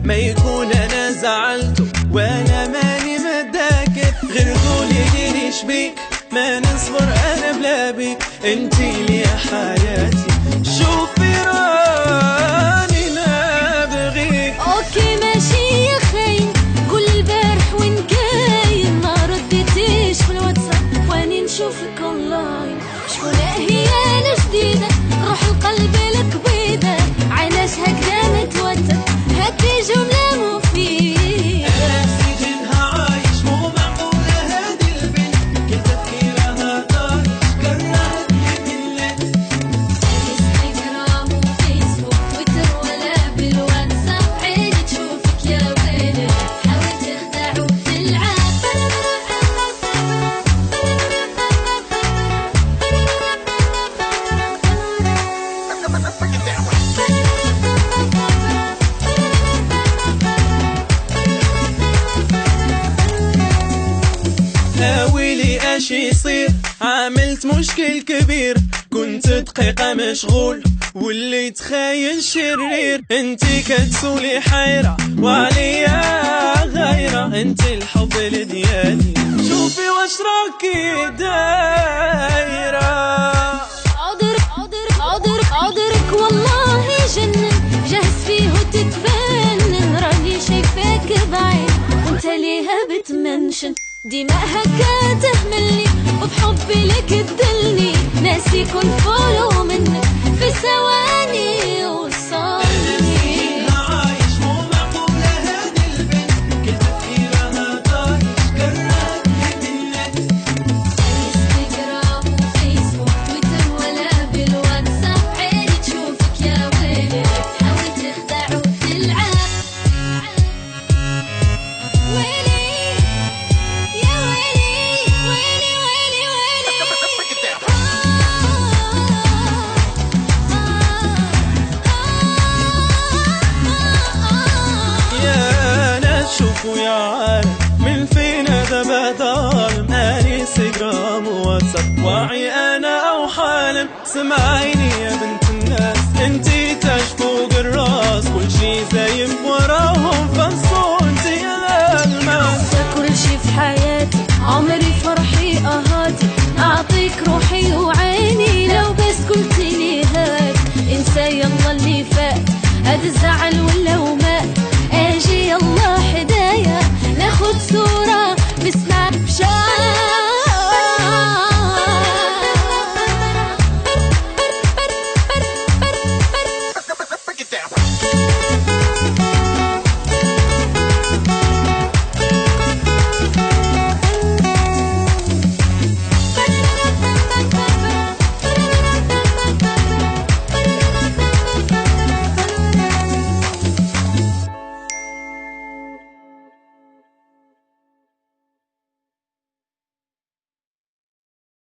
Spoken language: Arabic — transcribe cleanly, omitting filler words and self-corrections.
ما يكون انا زعلته وانا ماني متذاكر، غير قولي لي ليش بيك ما نصبر انا بلا بيك، انتي لي حياتي شوفي راني ما بغيك. اوكي ماشي يا خاين، قول البارح وين كاين، ما رديتيش في الواتساب واني نشوفك اونلاين. شكون هي انا جديدة روح القلب لك بيضة، علاش هكذا متوتر هاتي جملة مفيدة. انا في سجنها عايش مو معقولة هادي البنت، كل تفكيرها طايش كرهتني بالليل. انستغرام وفيسبوك تويتر ولا بالواتساب، عيني تشوفك يا ويلي حاول تخدع وتلعب. ناويلي اش يصير، عملت مشكل كبير، كنت دقيقة مشغول واللي تخاين شرير. انتي كتسولي حيرة وعليا غيرة، انتي الحب ديالي شوفي واش راكي دايرة. عذرك والله جنن، جهز فيه وتتفنن، راني شايفاك بعيد وانت ليها بتمنشن، ديما هكا تهملني وبحبي لك تدلني، ناسي كل فولو منك في ثواني وصلني. عايش مو معقولة هادي البنت، كل تفكيرها طايش كرهتني بالنت. انستغرام وفيسبوك تويتر ولا بالواتساب، عيني تشوفك يا ويلي حاول تخدع وتلعب. ويلي يا ويلي ويلي ويلي يا ناس شوفوا يا عالم من فينا دابا ظالم، اني انستغرام وواتساب واعي انا او حالم. سمعيني يا بنت الناس انتي تاج فوق الراس، كل شي زايم وراهم فانسوا انتي الالماس. كل شي في حياتي عمري فرحي